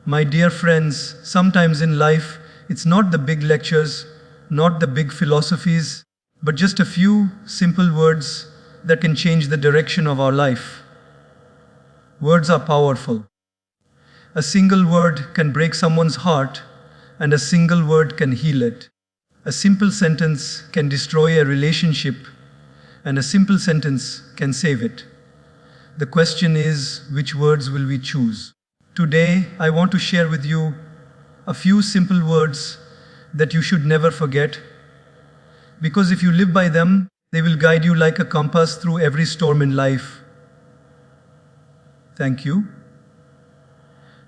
My dear friends, sometimes in life, it's not the big lectures, not the big philosophies, but just a few simple words that can change the direction of our life. Words are powerful. A single word can break someone's heart, and a single word can heal it. A simple sentence can destroy a relationship, and a simple sentence can save it. The question is, which words will we choose? Today, I want to share with you a few simple words that you should never forget, because if you live by them, they will guide you like a compass through every storm in life. Thank you.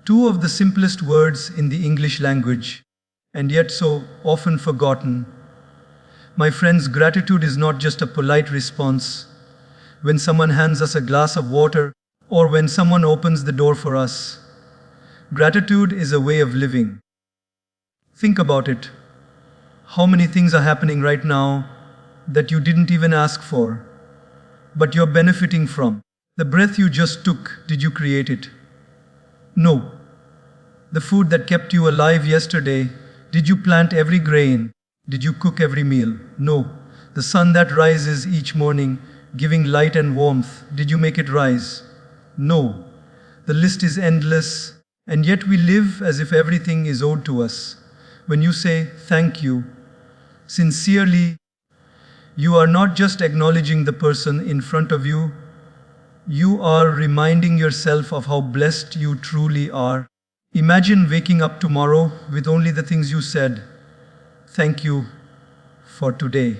Two of the simplest words in the English language, and yet so often forgotten. My friends, gratitude is not just a polite response when someone hands us a glass of water or when someone opens the door for us. Gratitude is a way of living. Think about it. How many things are happening right now that you didn't even ask for, but you're benefiting from? The breath you just took, did you create it? No. The food that kept you alive yesterday, did you plant every grain? Did you cook every meal? No. The sun that rises each morning, giving light and warmth, did you make it rise? No. The list is endless, and yet we live as if everything is owed to us. When you say thank you, sincerely, you are not just acknowledging the person in front of you, you are reminding yourself of how blessed you truly are. Imagine waking up tomorrow with only the things you said. Thank you for today.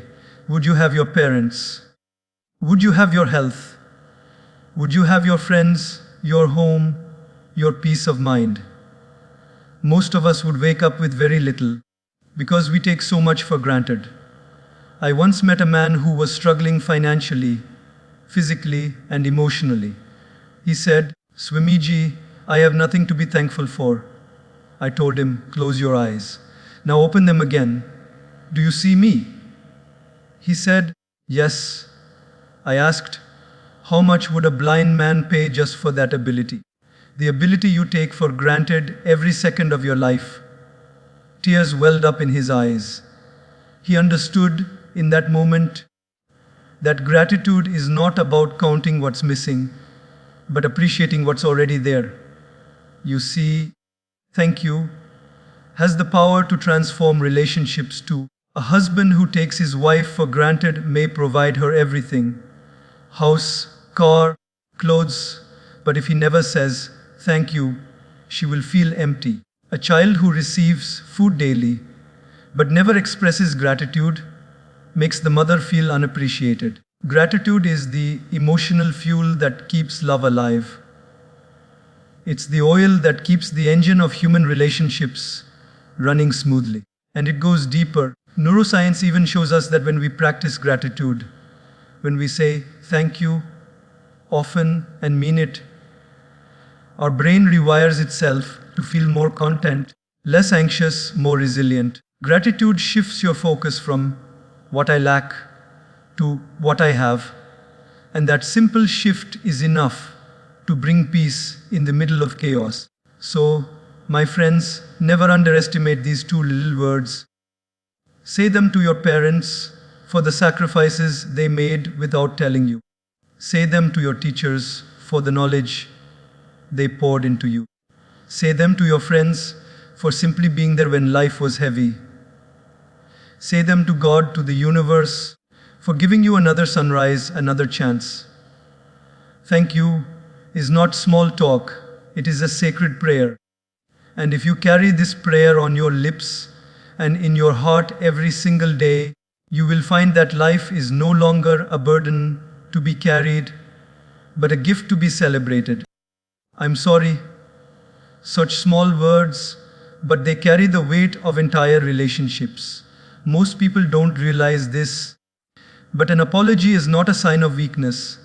Would you have your parents? Would you have your health? Would you have your friends, your home, your peace of mind? Most of us would wake up with very little because we take so much for granted. I once met a man who was struggling financially, physically, and emotionally. He said, "Swamiji, I have nothing to be thankful for." I told him, "Close your eyes. Now open them again. Do you see me?" He said, "Yes." I asked, "How much would a blind man pay just for that ability?" The ability you take for granted every second of your life. Tears welled up in his eyes. He understood in that moment that gratitude is not about counting what's missing, but appreciating what's already there. You see, thank you has the power to transform relationships too. A husband who takes his wife for granted may provide her everything: house, car, clothes, but if he never says thank you, she will feel empty. A child who receives food daily but never expresses gratitude makes the mother feel unappreciated. Gratitude is the emotional fuel that keeps love alive. It's the oil that keeps the engine of human relationships running smoothly. And it goes deeper. Neuroscience even shows us that when we practice gratitude, when we say thank you often and mean it, our brain rewires itself to feel more content, less anxious, more resilient. Gratitude shifts your focus from what I lack to what I have, and that simple shift is enough to bring peace in the middle of chaos. So, my friends, never underestimate these two little words. Say them to your parents for the sacrifices they made without telling you. Say them to your teachers for the knowledge they poured into you. Say them to your friends for simply being there when life was heavy. Say them to God, to the universe, for giving you another sunrise, another chance. Thank you is not small talk, it is a sacred prayer. And if you carry this prayer on your lips and in your heart every single day, you will find that life is no longer a burden to be carried, but a gift to be celebrated. I'm sorry, such small words, but they carry the weight of entire relationships. Most people don't realize this, but an apology is not a sign of weakness.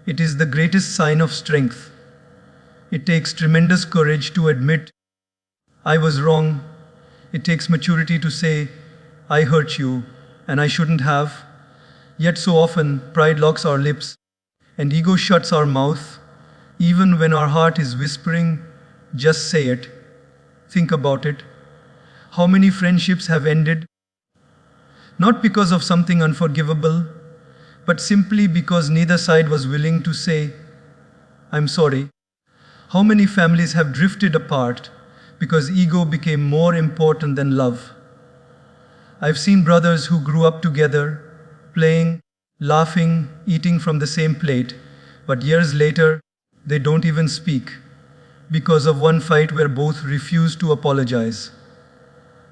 It is the greatest sign of strength. It takes tremendous courage to admit, I was wrong. It takes maturity to say, I hurt you, and I shouldn't have. Yet so often, pride locks our lips, and ego shuts our mouth. Even when our heart is whispering, just say it. Think about it. How many friendships have ended not because of something unforgivable, but simply because neither side was willing to say, I'm sorry? How many families have drifted apart because ego became more important than love? I've seen brothers who grew up together, playing, laughing, eating from the same plate, but years later, they don't even speak because of one fight where both refused to apologize.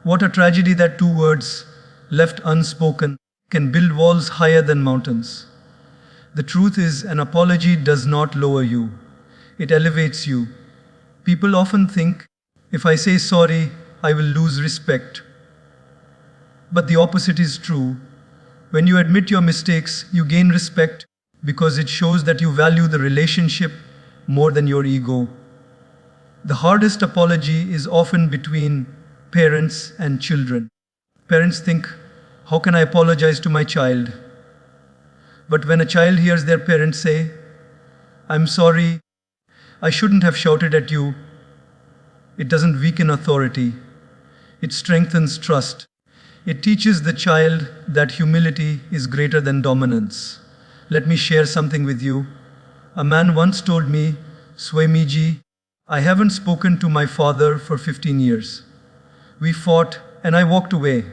What a tragedy that two words, left unspoken, can build walls higher than mountains. The truth is, an apology does not lower you, it elevates you. People often think, if I say sorry, I will lose respect. But the opposite is true. When you admit your mistakes, you gain respect because it shows that you value the relationship more than your ego. The hardest apology is often between parents and children. Parents think, how can I apologize to my child? But when a child hears their parents say, I'm sorry, I shouldn't have shouted at you, it doesn't weaken authority. It strengthens trust. It teaches the child that humility is greater than dominance. Let me share something with you. A man once told me, Swamiji, I haven't spoken to my father for 15 years. We fought and I walked away.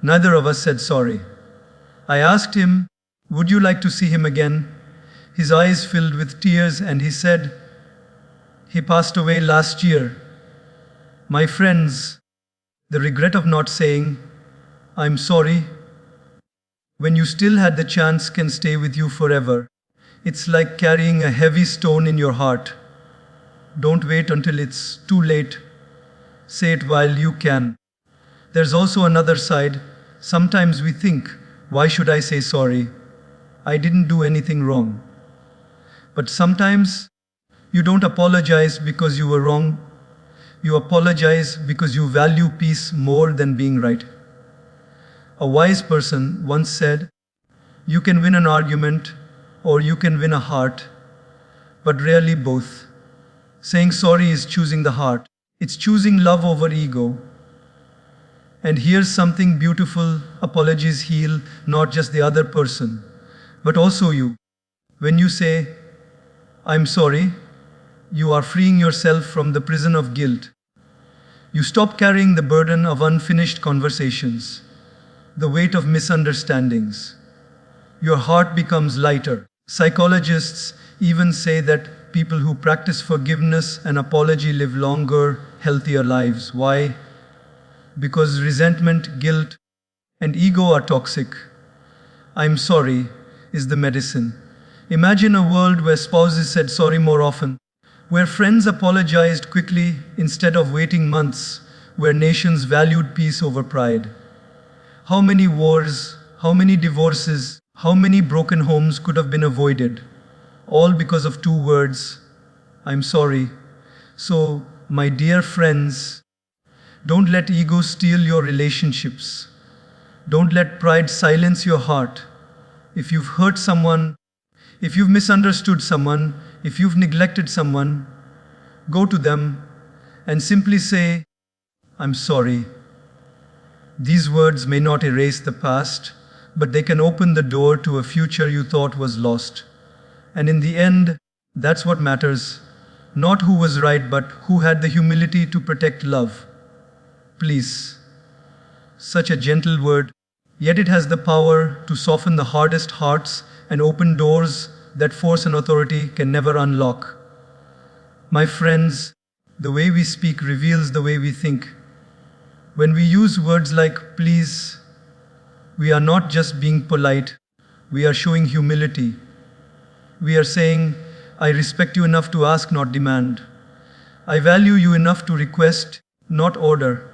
Neither of us said sorry. I asked him, would you like to see him again? His eyes filled with tears and he said, he passed away last year. My friends, the regret of not saying, I'm sorry, when you still had the chance can stay with you forever. It's like carrying a heavy stone in your heart. Don't wait until it's too late. Say it while you can. There's also another side. Sometimes we think, why should I say sorry? I didn't do anything wrong. But sometimes you don't apologize because you were wrong. You apologize because you value peace more than being right. A wise person once said, you can win an argument or you can win a heart, but rarely both. Saying sorry is choosing the heart. It's choosing love over ego. And here's something beautiful. Apologies heal not just the other person, but also you. When you say, I'm sorry, you are freeing yourself from the prison of guilt. You stop carrying the burden of unfinished conversations, the weight of misunderstandings. Your heart becomes lighter. Psychologists even say that people who practice forgiveness and apology live longer, healthier lives. Why? Because resentment, guilt, and ego are toxic. I'm sorry is the medicine. Imagine a world where spouses said sorry more often, where friends apologized quickly instead of waiting months, where nations valued peace over pride. How many wars, how many divorces, how many broken homes could have been avoided? All because of two words, I'm sorry. So, my dear friends, don't let ego steal your relationships. Don't let pride silence your heart. If you've hurt someone, if you've misunderstood someone, if you've neglected someone, go to them and simply say, I'm sorry. These words may not erase the past, but they can open the door to a future you thought was lost. And in the end, that's what matters. Not who was right, but who had the humility to protect love. Please. Such a gentle word, yet it has the power to soften the hardest hearts and open doors that force and authority can never unlock. My friends, the way we speak reveals the way we think. When we use words like please, we are not just being polite, we are showing humility. We are saying, I respect you enough to ask, not demand. I value you enough to request, not order.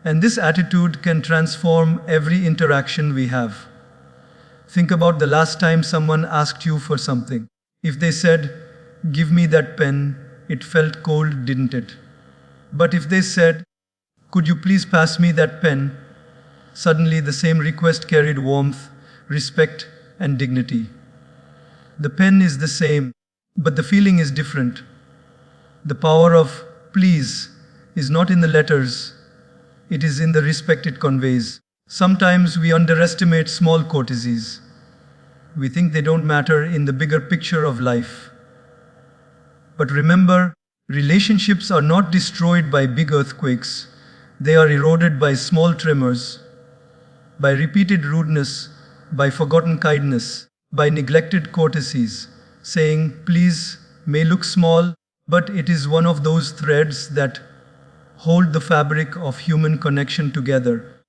And this attitude can transform every interaction we have. Think about the last time someone asked you for something. If they said, give me that pen, it felt cold, didn't it? But if they said, could you please pass me that pen? Suddenly the same request carried warmth, respect, and dignity. The pen is the same, but the feeling is different. The power of please is not in the letters, it is in the respect it conveys. Sometimes we underestimate small courtesies. We think they don't matter in the bigger picture of life. But remember, relationships are not destroyed by big earthquakes. They are eroded by small tremors, by repeated rudeness, by forgotten kindness, by neglected courtesies. Saying please may look small, but it is one of those threads that hold the fabric of human connection together.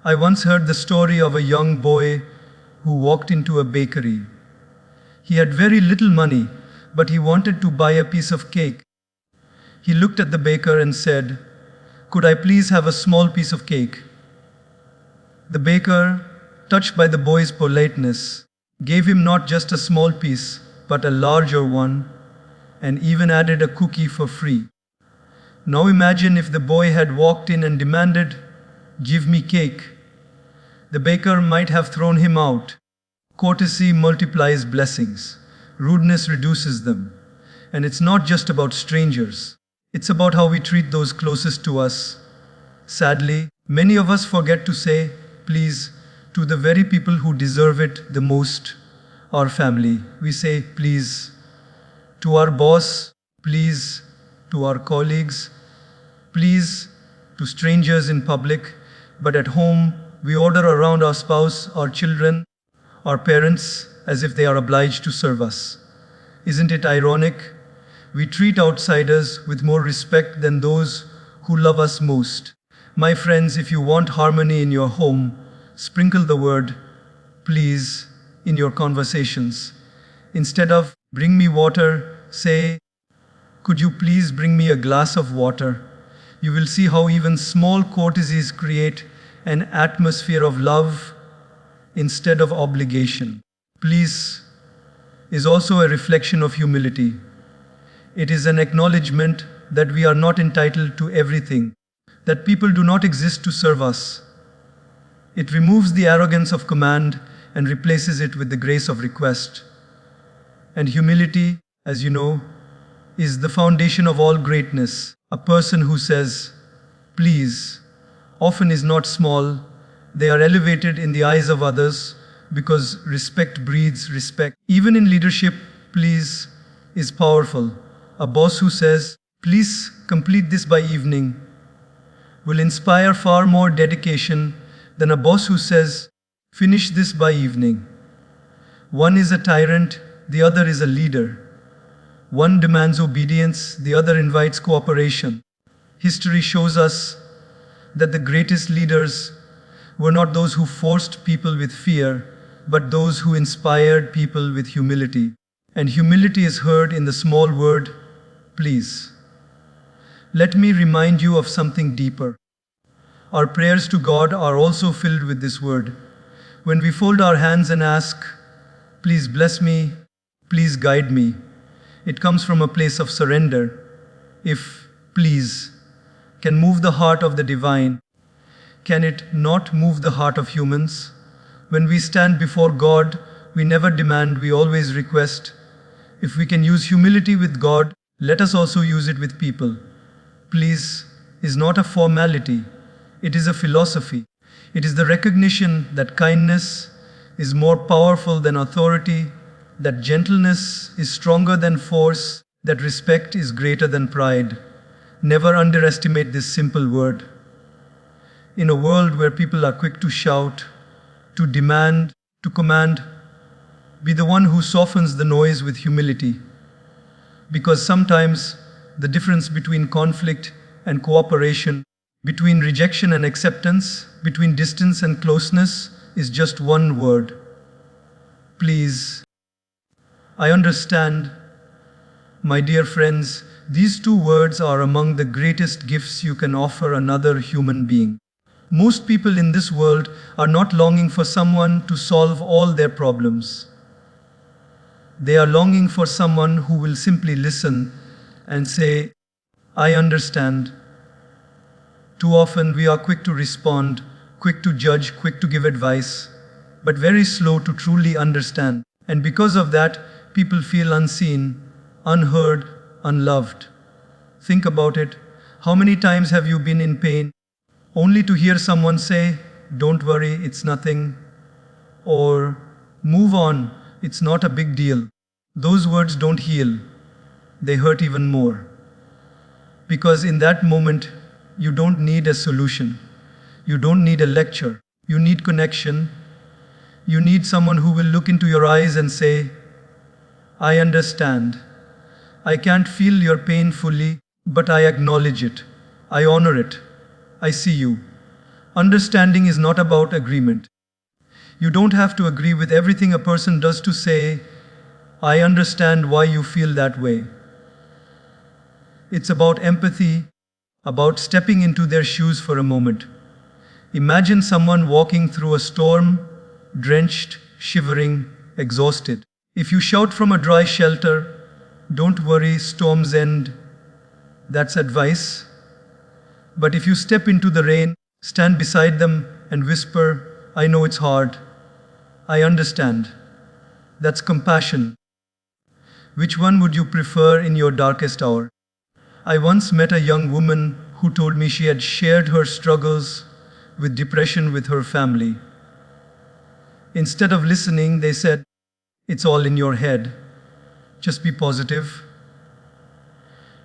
I once heard the story of a young boy who walked into a bakery. He had very little money, but he wanted to buy a piece of cake. He looked at the baker and said, "Could I please have a small piece of cake?" The baker, touched by the boy's politeness, gave him not just a small piece, but a larger one, and even added a cookie for free. Now imagine if the boy had walked in and demanded, "Give me cake." The baker might have thrown him out. Courtesy multiplies blessings. Rudeness reduces them. And it's not just about strangers. It's about how we treat those closest to us. Sadly, many of us forget to say, please, to the very people who deserve it the most. Our family, we say, please. To our boss, please. To our colleagues, please. To strangers in public. But at home, we order around our spouse, our children, our parents, as if they are obliged to serve us. Isn't it ironic? We treat outsiders with more respect than those who love us most. My friends, if you want harmony in your home, sprinkle the word please in your conversations. Instead of bring me water, say, could you please bring me a glass of water? You will see how even small courtesies create an atmosphere of love instead of obligation. Please is also a reflection of humility. It is an acknowledgement that we are not entitled to everything, that people do not exist to serve us. It removes the arrogance of command and replaces it with the grace of request. And humility, as you know, is the foundation of all greatness. A person who says, please, often is not small. They are elevated in the eyes of others because respect breeds respect. Even in leadership, please is powerful. A boss who says, please complete this by evening, will inspire far more dedication than a boss who says, finish this by evening. One is a tyrant, the other is a leader. One demands obedience, the other invites cooperation. History shows us that the greatest leaders were not those who forced people with fear, but those who inspired people with humility. And humility is heard in the small word, please. Let me remind you of something deeper. Our prayers to God are also filled with this word. When we fold our hands and ask, please bless me, please guide me, it comes from a place of surrender. If please can move the heart of the divine, can it not move the heart of humans? When we stand before God, we never demand, we always request. If we can use humility with God, let us also use it with people. Please is not a formality, it is a philosophy. It is the recognition that kindness is more powerful than authority, that gentleness is stronger than force, that respect is greater than pride. Never underestimate this simple word. In a world where people are quick to shout, to demand, to command, be the one who softens the noise with humility. Because sometimes the difference between conflict and cooperation, between rejection and acceptance, between distance and closeness, is just one word. Please. I understand. My dear friends, these two words are among the greatest gifts you can offer another human being. Most people in this world are not longing for someone to solve all their problems. They are longing for someone who will simply listen and say, I understand. Too often we are quick to respond, quick to judge, quick to give advice, but very slow to truly understand. And because of that, people feel unseen, unheard, unloved. Think about it. How many times have you been in pain only to hear someone say, "Don't worry, it's nothing," or "Move on, it's not a big deal"? Those words don't heal, they hurt even more. Because in that moment, you don't need a solution. You don't need a lecture. You need connection. You need someone who will look into your eyes and say, "I understand. I can't feel your pain fully, but I acknowledge it. I honor it. I see you." Understanding is not about agreement. You don't have to agree with everything a person does to say, "I understand why you feel that way." It's about empathy, about stepping into their shoes for a moment. Imagine someone walking through a storm, drenched, shivering, exhausted. If you shout from a dry shelter, "Don't worry, storms end," that's advice. But if you step into the rain, stand beside them, and whisper, "I know it's hard. I understand," that's compassion. Which one would you prefer in your darkest hour? I once met a young woman who told me she had shared her struggles with depression with her family. Instead of listening, they said, "It's all in your head. Just be positive."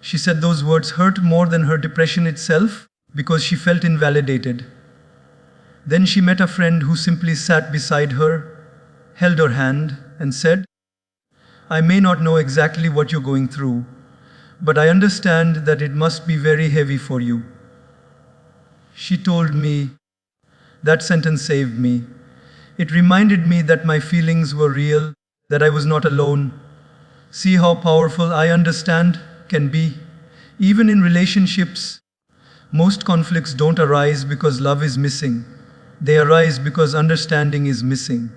She said those words hurt more than her depression itself because she felt invalidated. Then she met a friend who simply sat beside her, held her hand, and said, "I may not know exactly what you're going through, but I understand that it must be very heavy for you." She told me, that sentence saved me. It reminded me that my feelings were real, that I was not alone. See how powerful "I understand" can be. Even in relationships, most conflicts don't arise because love is missing. They arise because understanding is missing.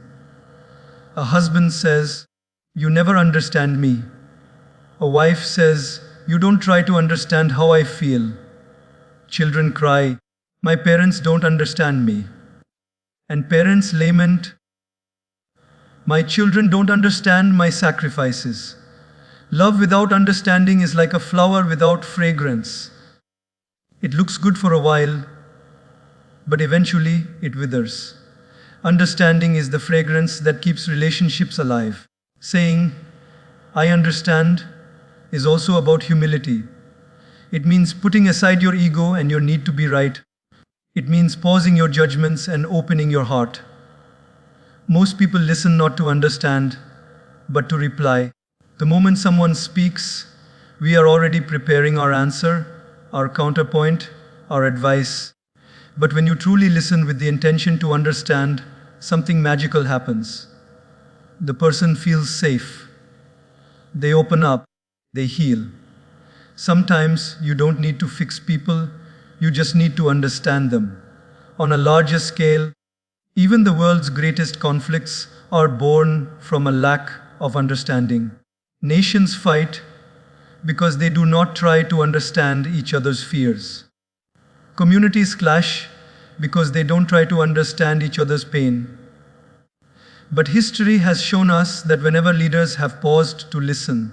A husband says, "You never understand me." A wife says, "You don't try to understand how I feel." Children cry, "My parents don't understand me." And parents lament, "My children don't understand my sacrifices." Love without understanding is like a flower without fragrance. It looks good for a while, but eventually it withers. Understanding is the fragrance that keeps relationships alive. Saying, "I understand," is also about humility. It means putting aside your ego and your need to be right. It means pausing your judgments and opening your heart. Most people listen not to understand, but to reply. The moment someone speaks, we are already preparing our answer, our counterpoint, our advice. But when you truly listen with the intention to understand, something magical happens. The person feels safe. They open up. They heal. Sometimes you don't need to fix people, you just need to understand them. On a larger scale, even the world's greatest conflicts are born from a lack of understanding. Nations fight because they do not try to understand each other's fears. Communities clash because they don't try to understand each other's pain. But history has shown us that whenever leaders have paused to listen,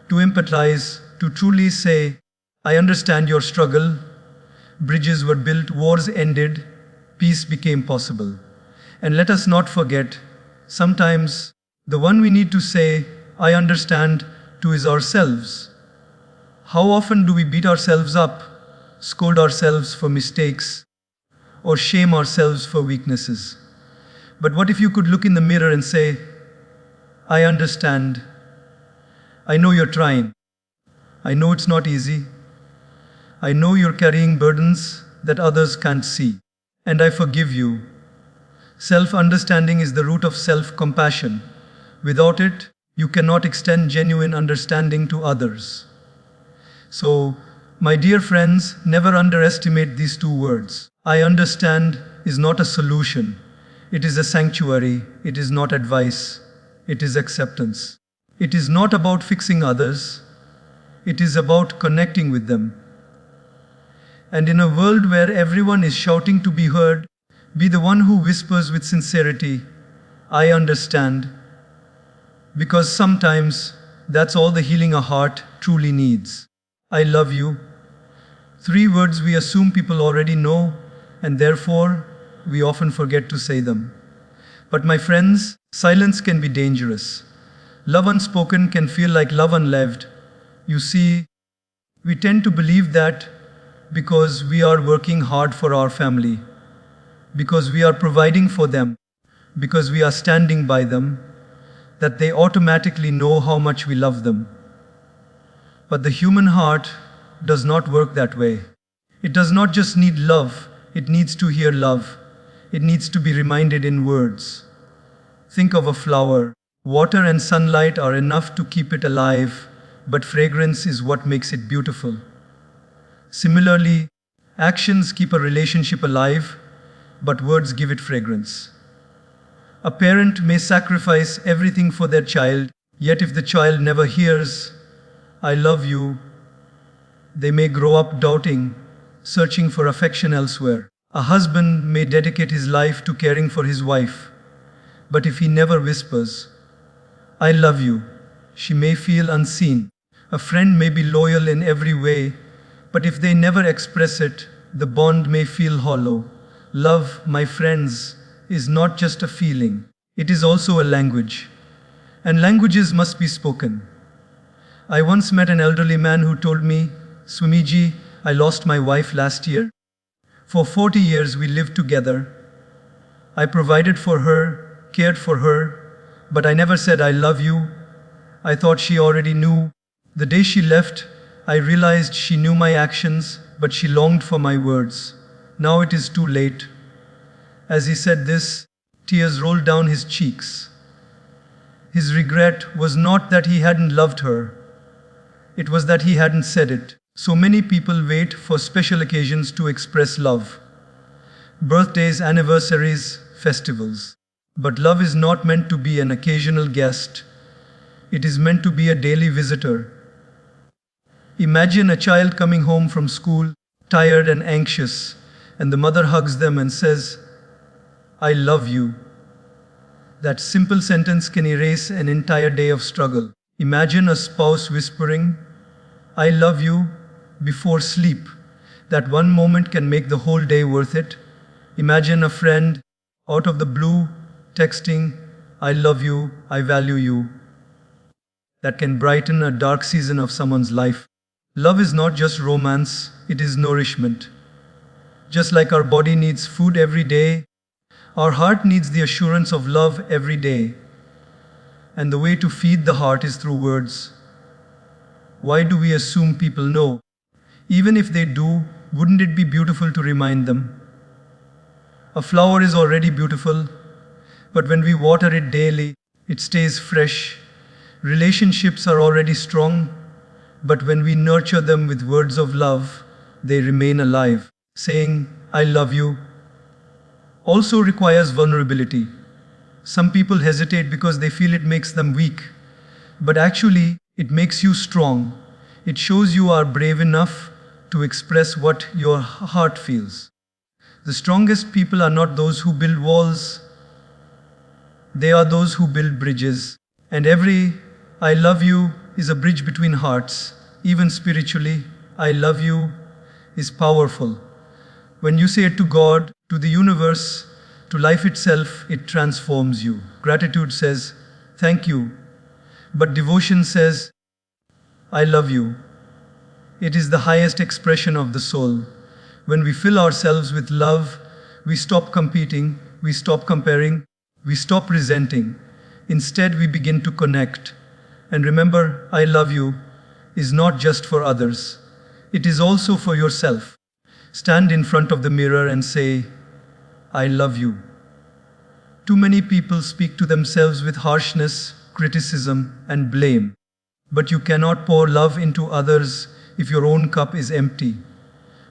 to empathize, to truly say, "I understand your struggle," bridges were built, wars ended, peace became possible. And let us not forget, sometimes the one we need to say, "I understand," to is ourselves. How often do we beat ourselves up, scold ourselves for mistakes, or shame ourselves for weaknesses? But what if you could look in the mirror and say, "I understand. I know you're trying. I know it's not easy. I know you're carrying burdens that others can't see. And I forgive you." Self-understanding is the root of self-compassion. Without it, you cannot extend genuine understanding to others. So, my dear friends, never underestimate these two words. "I understand" is not a solution. It is a sanctuary. It is not advice. It is acceptance. It is not about fixing others. It is about connecting with them. And in a world where everyone is shouting to be heard, be the one who whispers with sincerity, "I understand." Because sometimes that's all the healing a heart truly needs. I love you. Three words we assume people already know, and therefore we often forget to say them. But my friends, silence can be dangerous. Love unspoken can feel like love unlived. You see, we tend to believe that because we are working hard for our family, because we are providing for them, because we are standing by them, that they automatically know how much we love them. But the human heart does not work that way. It does not just need love, it needs to hear love. It needs to be reminded in words. Think of a flower. Water and sunlight are enough to keep it alive, but fragrance is what makes it beautiful. Similarly, actions keep a relationship alive, but words give it fragrance. A parent may sacrifice everything for their child, yet if the child never hears, I love you, they may grow up doubting, searching for affection elsewhere. A husband may dedicate his life to caring for his wife, but if he never whispers, I love you, she may feel unseen. A friend may be loyal in every way, but if they never express it, the bond may feel hollow. Love, my friends, is not just a feeling, it is also a language. And languages must be spoken. I once met an elderly man who told me, Swamiji, I lost my wife last year. For 40 years we lived together. I provided for her, cared for her, but I never said I love you. I thought she already knew. The day she left, I realized she knew my actions, but she longed for my words. Now it is too late. As he said this, tears rolled down his cheeks. His regret was not that he hadn't loved her. It was that he hadn't said it. So many people wait for special occasions to express love. Birthdays, anniversaries, festivals. But love is not meant to be an occasional guest. It is meant to be a daily visitor. Imagine a child coming home from school, tired and anxious, and the mother hugs them and says, I love you. That simple sentence can erase an entire day of struggle. Imagine a spouse whispering, I love you, before sleep. That one moment can make the whole day worth it. Imagine a friend, out of the blue, texting, I love you, I value you. That can brighten a dark season of someone's life. Love is not just romance, it is nourishment. Just like our body needs food every day, our heart needs the assurance of love every day. And the way to feed the heart is through words. Why do we assume people know? Even if they do, wouldn't it be beautiful to remind them? A flower is already beautiful, but when we water it daily, it stays fresh. Relationships are already strong, but when we nurture them with words of love, they remain alive. Saying, I love you, also requires vulnerability. Some people hesitate because they feel it makes them weak, but actually, it makes you strong. It shows you are brave enough to express what your heart feels. The strongest people are not those who build walls, they are those who build bridges. And every I love you is a bridge between hearts. Even spiritually, I love you is powerful. When you say it to God, to the universe, to life itself, it transforms you. Gratitude says, thank you. But devotion says, I love you. It is the highest expression of the soul. When we fill ourselves with love, we stop competing, we stop comparing, we stop resenting. Instead, we begin to connect. And remember, I love you is not just for others. It is also for yourself. Stand in front of the mirror and say, I love you. Too many people speak to themselves with harshness, criticism, and blame. But you cannot pour love into others if your own cup is empty.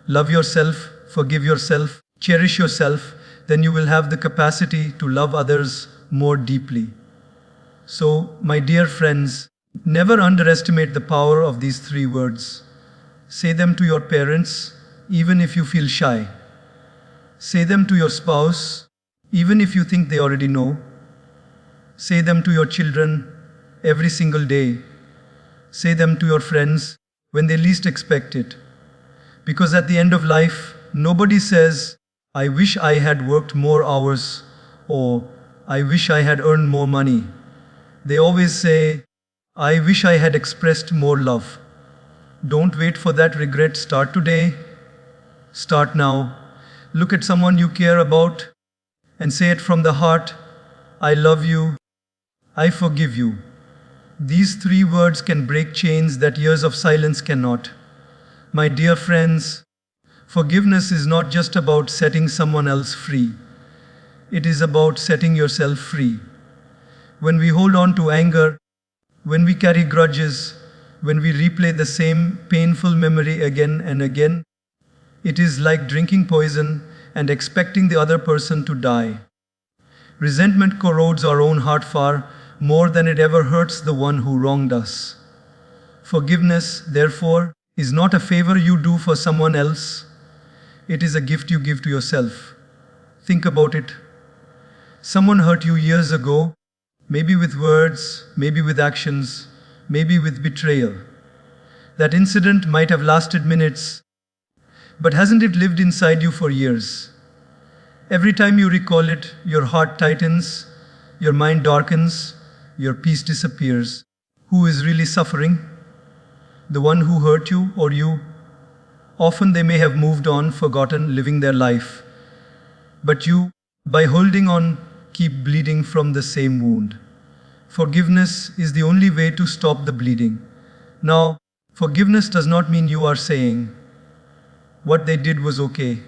Love yourself, forgive yourself, cherish yourself, then you will have the capacity to love others more deeply. So, my dear friends, never underestimate the power of these three words. Say them to your parents, even if you feel shy. Say them to your spouse, even if you think they already know. Say them to your children every single day. Say them to your friends when they least expect it. Because at the end of life, nobody says, I wish I had worked more hours, or I wish I had earned more money. They always say, I wish I had expressed more love. Don't wait for that regret. Start today. Start now. Look at someone you care about and say it from the heart. I love you. I forgive you. These three words can break chains that years of silence cannot. My dear friends, forgiveness is not just about setting someone else free. It is about setting yourself free. When we hold on to anger, when we carry grudges, when we replay the same painful memory again and again, it is like drinking poison and expecting the other person to die. Resentment corrodes our own heart far more than it ever hurts the one who wronged us. Forgiveness, therefore, is not a favor you do for someone else. It is a gift you give to yourself. Think about it. Someone hurt you years ago, maybe with words, maybe with actions, maybe with betrayal. That incident might have lasted minutes, but hasn't it lived inside you for years? Every time you recall it, your heart tightens, your mind darkens, your peace disappears. Who is really suffering? The one who hurt you or you? Often they may have moved on, forgotten, living their life. But you, by holding on, keep bleeding from the same wound. Forgiveness is the only way to stop the bleeding. Now, forgiveness does not mean you are saying, what they did was okay.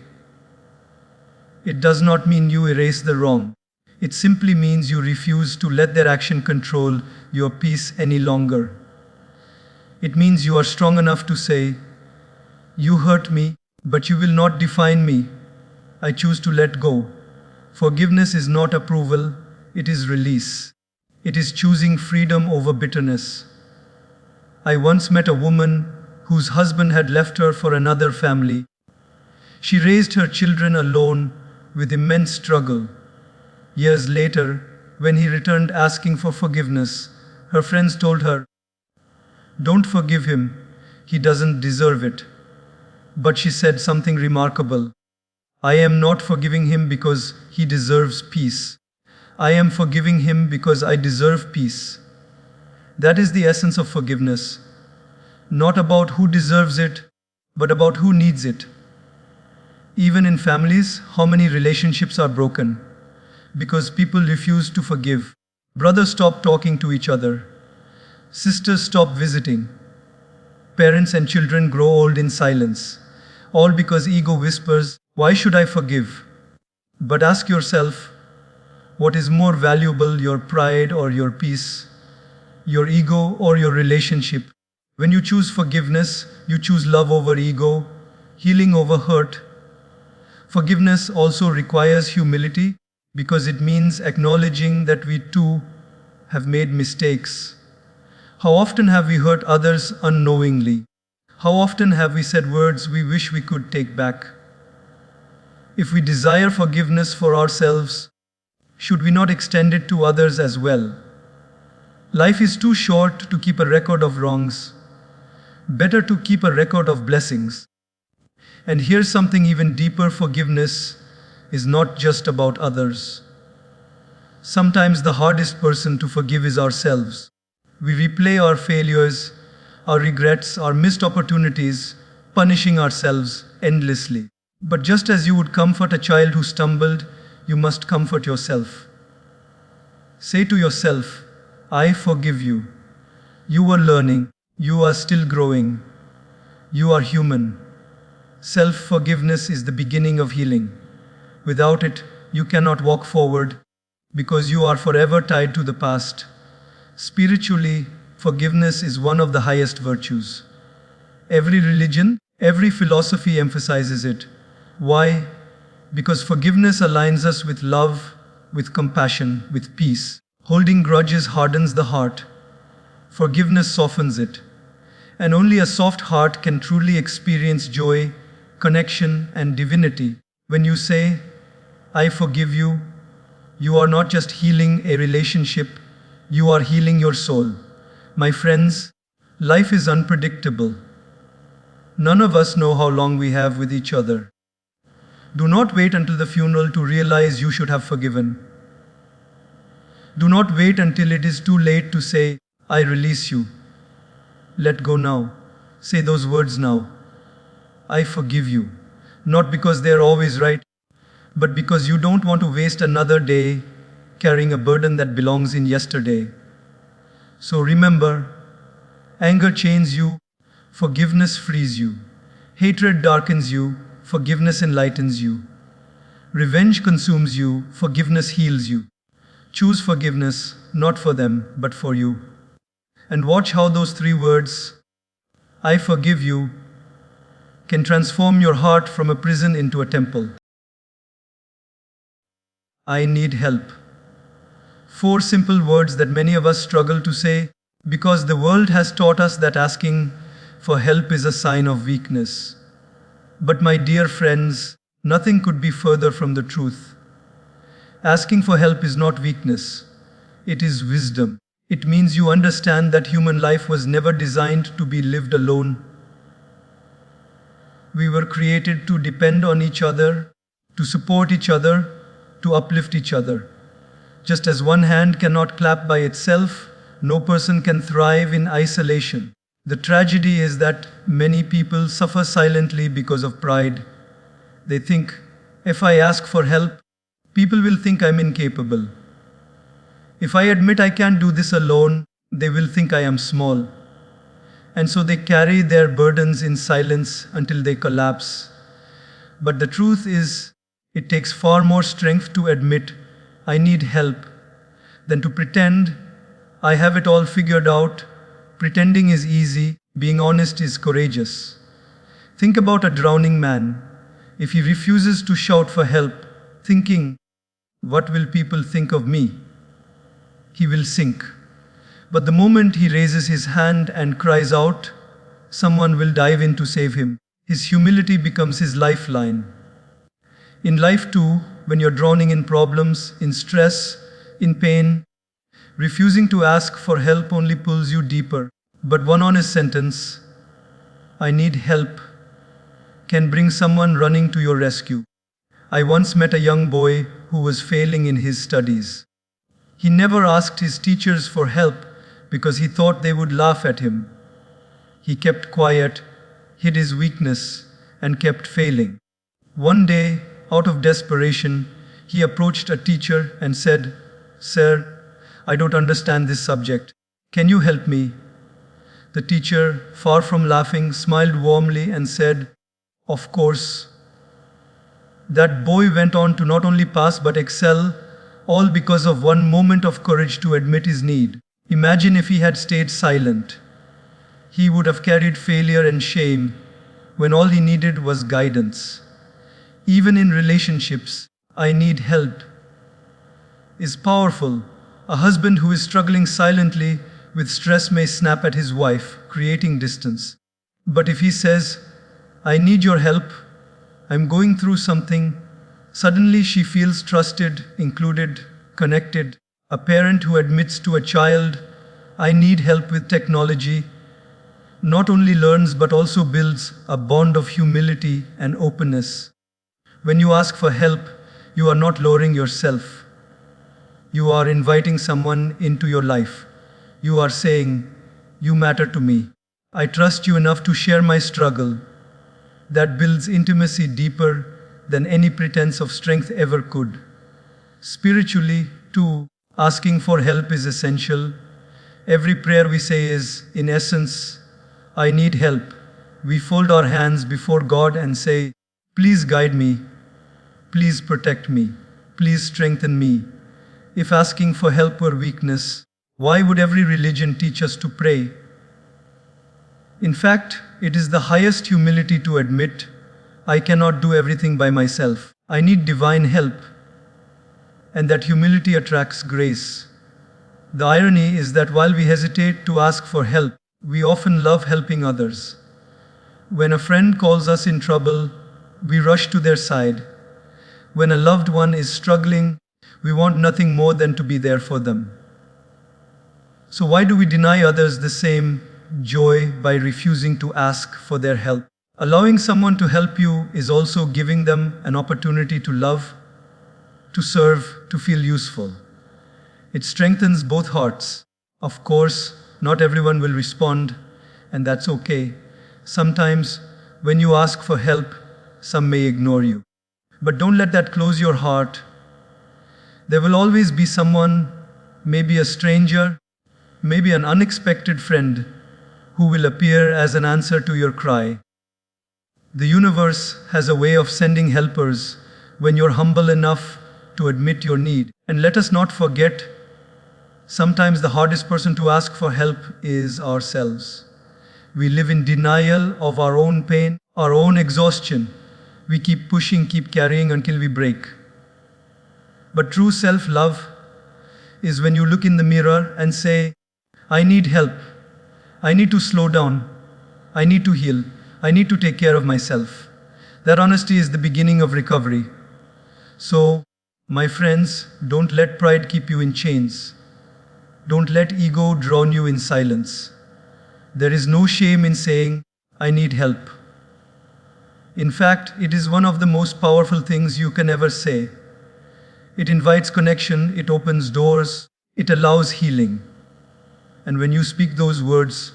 It does not mean you erase the wrong. It simply means you refuse to let their action control your peace any longer. It means you are strong enough to say, you hurt me, but you will not define me. I choose to let go. Forgiveness is not approval, it is release. It is choosing freedom over bitterness. I once met a woman whose husband had left her for another family. She raised her children alone with immense struggle. Years later, when he returned asking for forgiveness, her friends told her, don't forgive him, he doesn't deserve it. But she said something remarkable. I am not forgiving him because he deserves peace. I am forgiving him because I deserve peace. That is the essence of forgiveness. Not about who deserves it, but about who needs it. Even in families, how many relationships are broken? Because people refuse to forgive. Brothers stop talking to each other. Sisters stop visiting. Parents and children grow old in silence. All because ego whispers, why should I forgive? But ask yourself, what is more valuable, your pride or your peace? Your ego or your relationship? When you choose forgiveness, you choose love over ego, healing over hurt. Forgiveness also requires humility because it means acknowledging that we too have made mistakes. How often have we hurt others unknowingly? How often have we said words we wish we could take back? If we desire forgiveness for ourselves, should we not extend it to others as well? Life is too short to keep a record of wrongs. Better to keep a record of blessings. And here's something even deeper: forgiveness is not just about others. Sometimes the hardest person to forgive is ourselves. We replay our failures, our regrets, our missed opportunities, punishing ourselves endlessly. But just as you would comfort a child who stumbled, you must comfort yourself. Say to yourself, I forgive you. You are learning. You are still growing. You are human. Self-forgiveness is the beginning of healing. Without it, you cannot walk forward because you are forever tied to the past. Spiritually, forgiveness is one of the highest virtues. Every religion, every philosophy emphasizes it. Why? Because forgiveness aligns us with love, with compassion, with peace. Holding grudges hardens the heart. Forgiveness softens it. And only a soft heart can truly experience joy, connection, and divinity. When you say, I forgive you, you are not just healing a relationship, you are healing your soul. My friends, life is unpredictable. None of us know how long we have with each other. Do not wait until the funeral to realize you should have forgiven. Do not wait until it is too late to say, I release you. Let go now. Say those words now. I forgive you. Not because they are always right, but because you don't want to waste another day carrying a burden that belongs in yesterday. So remember, anger chains you, forgiveness frees you. Hatred darkens you, forgiveness enlightens you. Revenge consumes you, forgiveness heals you. Choose forgiveness, not for them, but for you. And watch how those three words, I forgive you, can transform your heart from a prison into a temple. I need help. 4 simple words that many of us struggle to say because the world has taught us that asking for help is a sign of weakness. But my dear friends, nothing could be further from the truth. Asking for help is not weakness, it is wisdom. It means you understand that human life was never designed to be lived alone. We were created to depend on each other, to support each other, to uplift each other. Just as one hand cannot clap by itself, no person can thrive in isolation. The tragedy is that many people suffer silently because of pride. They think, if I ask for help, people will think I'm incapable. If I admit I can't do this alone, they will think I am small. And so they carry their burdens in silence until they collapse. But the truth is, it takes far more strength to admit I need help than to pretend I have it all figured out. Pretending is easy, being honest is courageous. Think about a drowning man. If he refuses to shout for help, thinking, what will people think of me? He will sink. But the moment he raises his hand and cries out, someone will dive in to save him. His humility becomes his lifeline. In life too, when you're drowning in problems, in stress, in pain, refusing to ask for help only pulls you deeper. But one honest sentence, I need help, can bring someone running to your rescue. I once met a young boy who was failing in his studies. He never asked his teachers for help because he thought they would laugh at him. He kept quiet, hid his weakness, and kept failing. One day, out of desperation, he approached a teacher and said, Sir, I don't understand this subject. Can you help me? The teacher, far from laughing, smiled warmly and said, Of course. That boy went on to not only pass but excel, all because of one moment of courage to admit his need. Imagine if he had stayed silent. He would have carried failure and shame when all he needed was guidance. Even in relationships, I need help is powerful. A husband who is struggling silently with stress may snap at his wife, creating distance. But if he says, I need your help, I'm going through something, suddenly she feels trusted, included, connected. A parent who admits to a child, I need help with technology, not only learns but also builds a bond of humility and openness. When you ask for help, you are not lowering yourself. You are inviting someone into your life. You are saying, you matter to me. I trust you enough to share my struggle. That builds intimacy deeper than any pretense of strength ever could. Spiritually, too, asking for help is essential. Every prayer we say is, in essence, I need help. We fold our hands before God and say, please guide me. Please protect me. Please strengthen me. If asking for help were weakness, why would every religion teach us to pray? In fact, it is the highest humility to admit, I cannot do everything by myself. I need divine help. And that humility attracts grace. The irony is that while we hesitate to ask for help, we often love helping others. When a friend calls us in trouble, we rush to their side. When a loved one is struggling, we want nothing more than to be there for them. So why do we deny others the same joy by refusing to ask for their help? Allowing someone to help you is also giving them an opportunity to love, to serve, to feel useful. It strengthens both hearts. Of course, not everyone will respond, and that's okay. Sometimes, when you ask for help, some may ignore you. But don't let that close your heart. There will always be someone, maybe a stranger, maybe an unexpected friend, who will appear as an answer to your cry. The universe has a way of sending helpers when you're humble enough to admit your need. And let us not forget, sometimes the hardest person to ask for help is ourselves. We live in denial of our own pain, our own exhaustion. We keep pushing, keep carrying until we break. But true self-love is when you look in the mirror and say, I need help. I need to slow down. I need to heal. I need to take care of myself. That honesty is the beginning of recovery. So, my friends, don't let pride keep you in chains. Don't let ego drown you in silence. There is no shame in saying, I need help. In fact, it is one of the most powerful things you can ever say. It invites connection, it opens doors, it allows healing. And when you speak those words,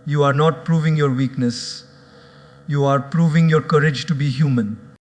you are not proving your weakness. You are proving your courage to be human.